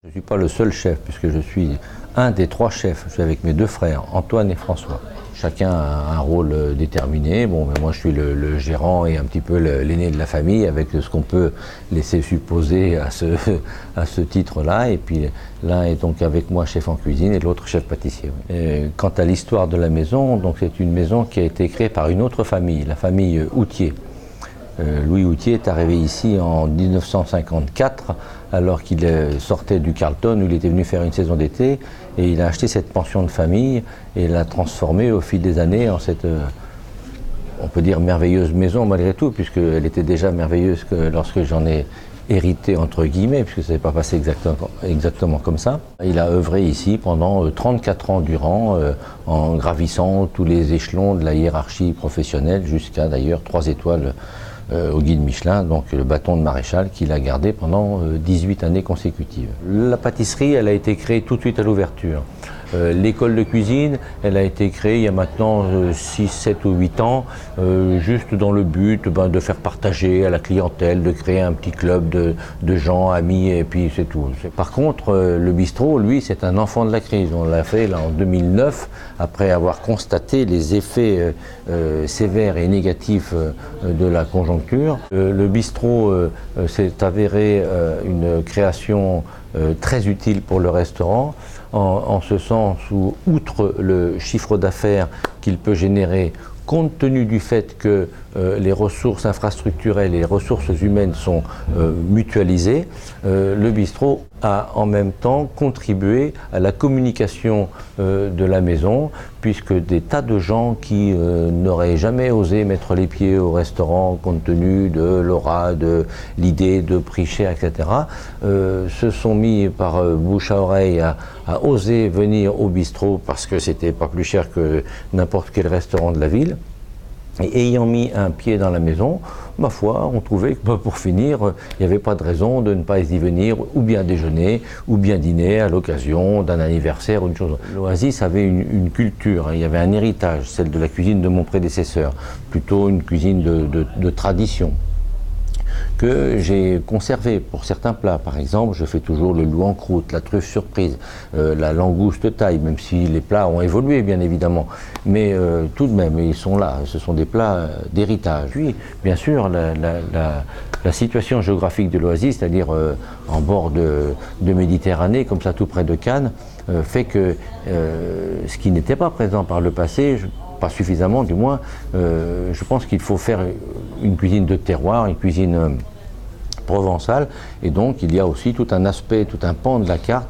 Je ne suis pas le seul chef, puisque je suis un des 3 chefs. Je suis avec mes 2 frères, Antoine et François. Chacun a un rôle déterminé. Bon, mais moi je suis le gérant et un petit peu l'aîné de la famille, avec ce qu'on peut laisser supposer à ce titre-là. Et puis l'un est donc avec moi chef en cuisine et l'autre chef pâtissier. Et quant à l'histoire de la maison, donc c'est une maison qui a été créée par une autre famille, la famille Houtier. Louis Houtier est arrivé ici en 1954, alors qu'il sortait du Carlton, où il était venu faire une saison d'été, et il a acheté cette pension de famille et l'a transformée au fil des années en cette, on peut dire, merveilleuse maison malgré tout, puisqu'elle était déjà merveilleuse lorsque j'en ai hérité entre guillemets, puisque ça n'est pas passé exactement comme ça. Il a œuvré ici pendant 34 ans durant, en gravissant tous les échelons de la hiérarchie professionnelle, jusqu'à d'ailleurs 3 étoiles au guide Michelin, donc le bâton de maréchal qu'il a gardé pendant 18 années consécutives. La pâtisserie, elle a été créée tout de suite à l'ouverture. L'école de cuisine, elle a été créée il y a maintenant 6, 7 ou 8 ans, juste dans le but de faire partager à la clientèle, de créer un petit club de gens, amis, et puis c'est tout. Par contre, le bistrot, lui, c'est un enfant de la crise. On l'a fait là en 2009, après avoir constaté les effets sévères et négatifs de la conjoncture. Le bistrot s'est avéré une création très utile pour le restaurant, en ce sens où, outre le chiffre d'affaires qu'il peut générer, compte tenu du fait que les ressources infrastructurelles et les ressources humaines sont mutualisées, le bistrot a en même temps contribué à la communication de la maison, puisque des tas de gens qui n'auraient jamais osé mettre les pieds au restaurant compte tenu de l'aura, de l'idée de prix cher, etc., se sont mis par bouche à oreille à oser venir au bistrot parce que c'était pas plus cher que n'importe quel restaurant de la ville. Et ayant mis un pied dans la maison, ma foi, on trouvait que pour finir, il n'y avait pas de raison de ne pas y venir, ou bien déjeuner, ou bien dîner à l'occasion d'un anniversaire ou une chose. L'Oasis avait une culture, il y avait un héritage, celle de la cuisine de mon prédécesseur, plutôt une cuisine de tradition, que j'ai conservé pour certains plats. Par exemple, je fais toujours le loup en croûte, la truffe surprise, la langouste taille, même si les plats ont évolué bien évidemment, mais tout de même ils sont là, ce sont des plats d'héritage. Puis bien sûr la situation géographique de l'Oasis, c'est-à-dire en bord de Méditerranée, comme ça tout près de Cannes, fait que ce qui n'était pas présent par le passé, pas suffisamment du moins, je pense qu'il faut faire une cuisine de terroir, une cuisine provençale, et donc il y a aussi tout un aspect, tout un pan de la carte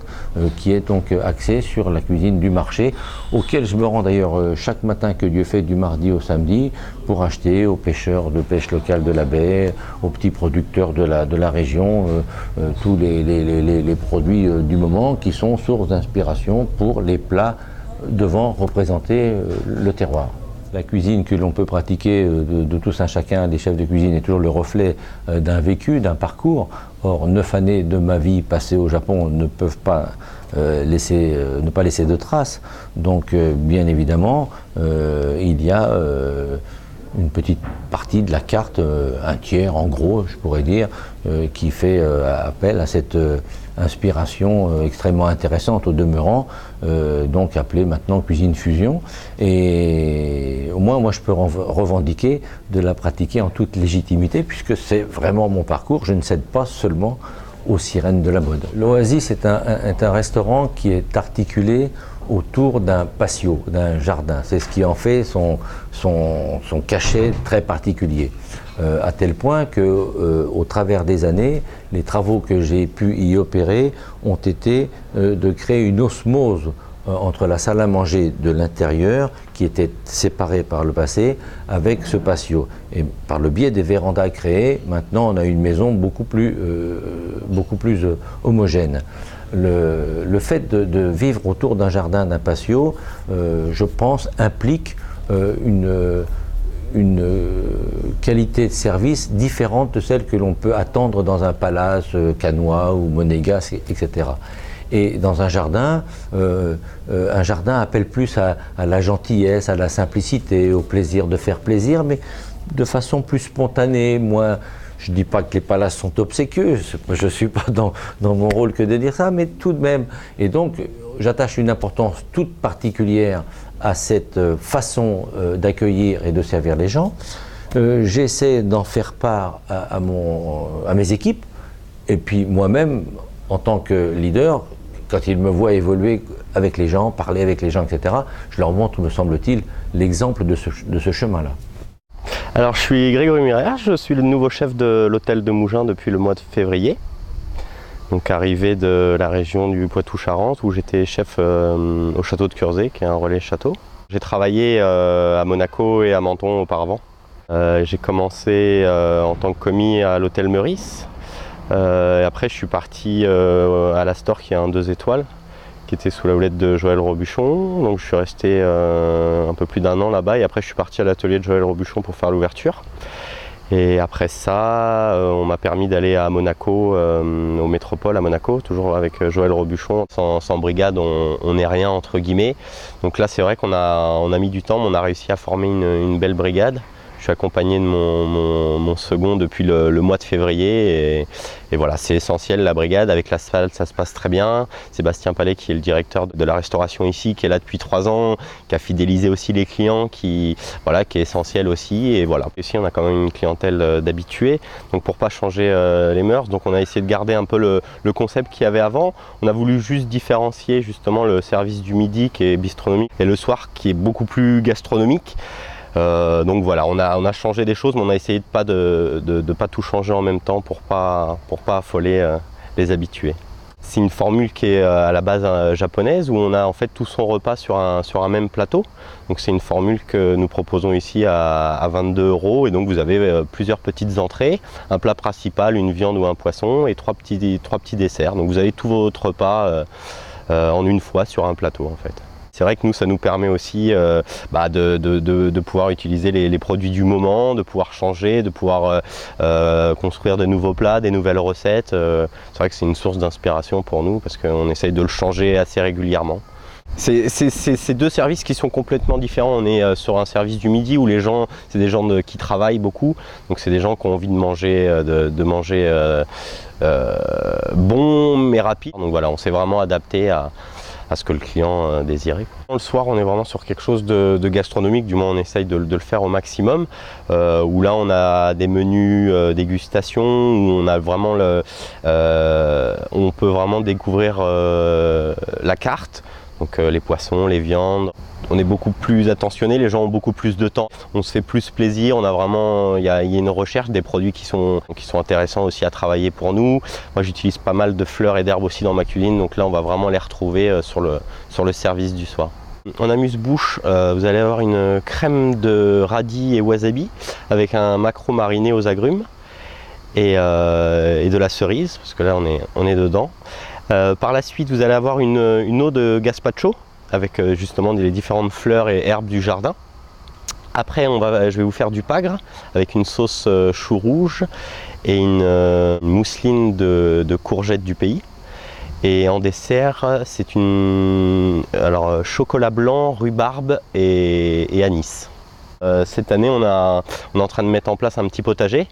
qui est donc axé sur la cuisine du marché, auquel je me rends d'ailleurs chaque matin que Dieu fait, du mardi au samedi, pour acheter aux pêcheurs de pêche locale de la baie, aux petits producteurs de la région, tous les produits du moment qui sont source d'inspiration pour les plats devant représenter le terroir. La cuisine que l'on peut pratiquer de tous un chacun des chefs de cuisine est toujours le reflet d'un vécu, d'un parcours. Or, 9 années de ma vie passées au Japon ne peuvent pas ne pas laisser de traces. Donc, bien évidemment, il y a une petite partie de la carte, un tiers en gros, je pourrais dire, qui fait appel à cette inspiration extrêmement intéressante au demeurant, donc appelée maintenant cuisine fusion. Et au moins, moi, je peux revendiquer de la pratiquer en toute légitimité, puisque c'est vraiment mon parcours. Je ne cède pas seulement aux sirènes de la mode. L'Oasis est un restaurant qui est articulé autour d'un patio, d'un jardin. C'est ce qui en fait son cachet très particulier. À tel point que, au travers des années, les travaux que j'ai pu y opérer ont été de créer une osmose entre la salle à manger de l'intérieur, qui était séparée par le passé, avec ce patio. Et par le biais des vérandas créées, maintenant on a une maison beaucoup plus homogène. Le fait de vivre autour d'un jardin, d'un patio, je pense, implique une qualité de service différente de celle que l'on peut attendre dans un palace cannois ou monégasque, etc. Et dans un jardin appelle plus à la gentillesse, à la simplicité, au plaisir de faire plaisir, mais de façon plus spontanée, moins Je ne dis pas que les palaces sont obséquieux, je ne suis pas dans mon rôle que de dire ça, mais tout de même. Et donc, j'attache une importance toute particulière à cette façon d'accueillir et de servir les gens. J'essaie d'en faire part à mes équipes, et puis moi-même, en tant que leader, quand ils me voient évoluer avec les gens, parler avec les gens, etc., je leur montre, me semble-t-il, l'exemple de ce chemin-là. Alors, je suis Grégory Mireille, je suis le nouveau chef de l'hôtel de Mougins depuis le mois de février. Donc, arrivé de la région du Poitou-Charentes, où j'étais chef au château de Curzé, qui est un relais château. J'ai travaillé à Monaco et à Menton auparavant. J'ai commencé en tant que commis à l'hôtel Meurice. Après, je suis parti à l'Astor, qui est un 2 étoiles, qui était sous la houlette de Joël Robuchon. Donc je suis resté un peu plus d'1 an là-bas, et après je suis parti à l'atelier de Joël Robuchon pour faire l'ouverture. Et après ça, on m'a permis d'aller à Monaco, au Métropole à Monaco, toujours avec Joël Robuchon. Sans brigade, on n'est rien, entre guillemets. Donc là, c'est vrai qu'on a mis du temps, mais on a réussi à former une belle brigade. Je suis accompagné de mon second depuis le mois de février, et voilà, c'est essentiel, la brigade. Avec l'asphalte, ça se passe très bien. Sébastien Palais, qui est le directeur de la restauration ici, qui est là depuis 3 ans, qui a fidélisé aussi les clients, qui est essentiel aussi. Et voilà, ici on a quand même une clientèle d'habitués, donc pour pas changer les mœurs, donc on a essayé de garder un peu le concept qu'il y avait avant. On a voulu juste différencier justement le service du midi, qui est bistronomique, et le soir, qui est beaucoup plus gastronomique. Donc voilà, on a changé des choses, mais on a essayé de pas tout changer en même temps pour pas affoler les habitués. C'est une formule qui est à la base japonaise, où on a en fait tout son repas sur un même plateau. Donc c'est une formule que nous proposons ici à 22 €, et donc vous avez plusieurs petites entrées, un plat principal, une viande ou un poisson, et trois petits desserts. Donc vous avez tout votre repas en une fois sur un plateau en fait. C'est vrai que nous, ça nous permet aussi de pouvoir utiliser les produits du moment, de pouvoir changer, de pouvoir construire de nouveaux plats, des nouvelles recettes. C'est vrai que c'est une source d'inspiration pour nous, parce qu'on essaye de le changer assez régulièrement. C'est 2 services qui sont complètement différents. On est sur un service du midi où les gens, c'est des gens qui travaillent beaucoup, donc c'est des gens qui ont envie de manger, bon mais rapide. Donc voilà, on s'est vraiment adapté à ce que le client désirait. Le soir, on est vraiment sur quelque chose de gastronomique, du moins on essaye de le faire au maximum, où là on a des menus dégustation, où on a vraiment on peut vraiment découvrir la carte, donc les poissons, les viandes. On est beaucoup plus attentionné, les gens ont beaucoup plus de temps, on se fait plus plaisir, on a vraiment, il y a une recherche des produits qui sont intéressants aussi à travailler pour nous. Moi j'utilise pas mal de fleurs et d'herbes aussi dans ma cuisine, donc là on va vraiment les retrouver sur le service du soir. En amuse-bouche, vous allez avoir une crème de radis et wasabi avec un maquereau mariné aux agrumes et de la cerise, parce que là on est dedans. Par la suite, vous allez avoir une eau de gazpacho avec justement les différentes fleurs et herbes du jardin. Après, je vais vous faire du pagre avec une sauce chou rouge et une mousseline de courgettes du pays. Et en dessert, c'est chocolat blanc, rhubarbe et anis. Cette année, on est en train de mettre en place un petit potager.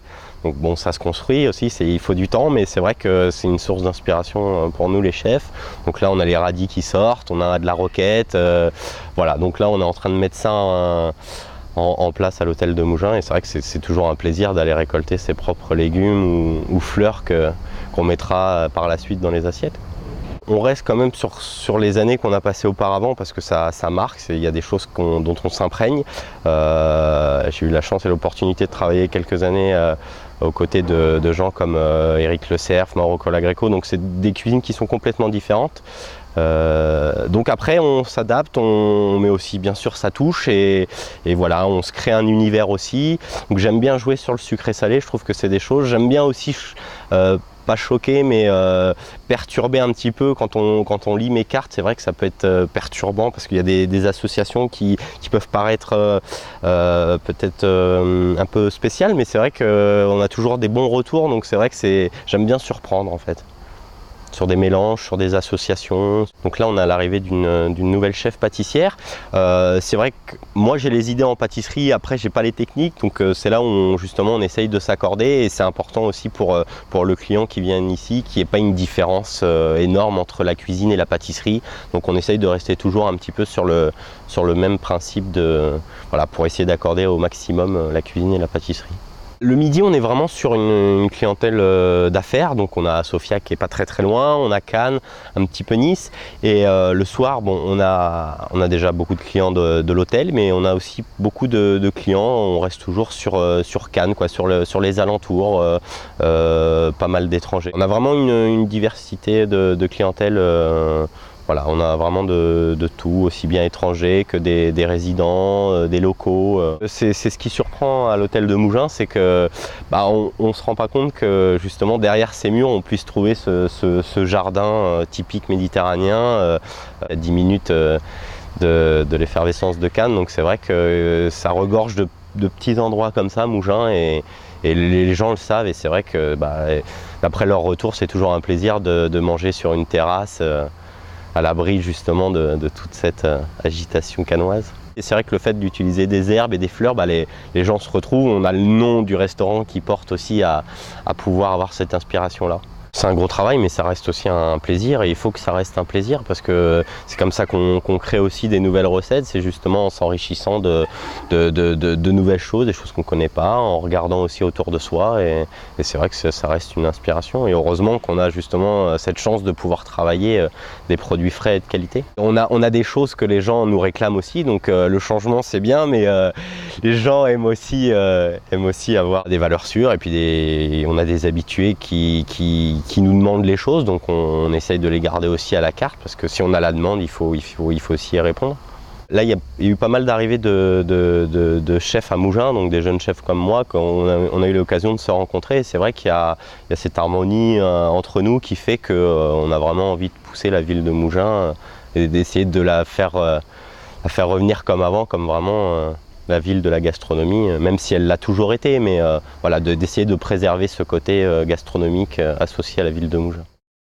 Donc bon, ça se construit aussi, il faut du temps, mais c'est vrai que c'est une source d'inspiration pour nous les chefs. Donc là, on a les radis qui sortent, on a de la roquette. Voilà, donc là, on est en train de mettre ça en place à l'hôtel de Mougins. Et c'est vrai que c'est toujours un plaisir d'aller récolter ses propres légumes ou fleurs qu'on mettra par la suite dans les assiettes. On reste quand même sur les années qu'on a passées auparavant, parce que ça marque, il y a des choses dont on s'imprègne. J'ai eu la chance et l'opportunité de travailler quelques années aux côtés de gens comme Éric Le Cerf, Mauro Colagreco, donc c'est des cuisines qui sont complètement différentes. Donc après on s'adapte, on met aussi bien sûr sa touche, et voilà, on se crée un univers aussi. Donc j'aime bien jouer sur le sucré salé, je trouve que c'est des choses. J'aime bien aussi pas choquer, mais perturber un petit peu quand on lit mes cartes. C'est vrai que ça peut être perturbant, parce qu'il y a des associations qui peuvent paraître peut-être un peu spéciales, mais c'est vrai qu'on a toujours des bons retours, donc c'est vrai que j'aime bien surprendre en fait. sur des mélanges, sur des associations. Donc là, on a l'arrivée d'une nouvelle chef pâtissière. C'est vrai que moi, j'ai les idées en pâtisserie, après, j'ai pas les techniques, donc c'est là où justement on essaye de s'accorder, et c'est important aussi pour le client qui vient ici, qu'il n'y ait pas une différence énorme entre la cuisine et la pâtisserie. Donc on essaye de rester toujours un petit peu sur le même principe voilà, pour essayer d'accorder au maximum la cuisine et la pâtisserie. Le midi, on est vraiment sur une clientèle d'affaires, donc on a Sofia qui est pas très loin, on a Cannes, un petit peu Nice, et le soir, bon, on a déjà beaucoup de clients de l'hôtel, mais on a aussi beaucoup de clients, on reste toujours sur Cannes, quoi, sur les alentours, pas mal d'étrangers. On a vraiment une diversité de clientèle. Voilà, on a vraiment de tout, aussi bien étrangers que des résidents, des locaux. C'est ce qui surprend à l'hôtel de Mougins, c'est que on ne se rend pas compte que justement derrière ces murs, on puisse trouver ce jardin typique méditerranéen, à 10 minutes de l'effervescence de Cannes. Donc c'est vrai que ça regorge de petits endroits comme ça, Mougins, et les gens le savent, et c'est vrai que d'après leur retour, c'est toujours un plaisir de manger sur une terrasse, à l'abri justement de toute cette agitation cannoise. Et c'est vrai que le fait d'utiliser des herbes et des fleurs, les gens se retrouvent. On a le nom du restaurant qui porte aussi à pouvoir avoir cette inspiration-là. C'est un gros travail, mais ça reste aussi un plaisir, et il faut que ça reste un plaisir, parce que c'est comme ça qu'on crée aussi des nouvelles recettes. C'est justement en s'enrichissant de nouvelles choses, des choses qu'on ne connaît pas, en regardant aussi autour de soi, et c'est vrai que ça reste une inspiration, et heureusement qu'on a justement cette chance de pouvoir travailler des produits frais et de qualité. On a des choses que les gens nous réclament aussi, donc le changement c'est bien, mais les gens aiment aussi avoir des valeurs sûres, et puis on a des habitués qui nous demandent les choses, donc on essaye de les garder aussi à la carte, parce que si on a la demande, il faut aussi y répondre. Là, il y a eu pas mal d'arrivées de chefs à Mougins, donc des jeunes chefs comme moi, on a eu l'occasion de se rencontrer, et c'est vrai qu'il y a cette harmonie entre nous qui fait qu'on a vraiment envie de pousser la ville de Mougins et d'essayer de la faire revenir comme avant, comme vraiment la ville de la gastronomie, même si elle l'a toujours été, mais voilà, d'essayer de préserver ce côté gastronomique associé à la ville de Mougins.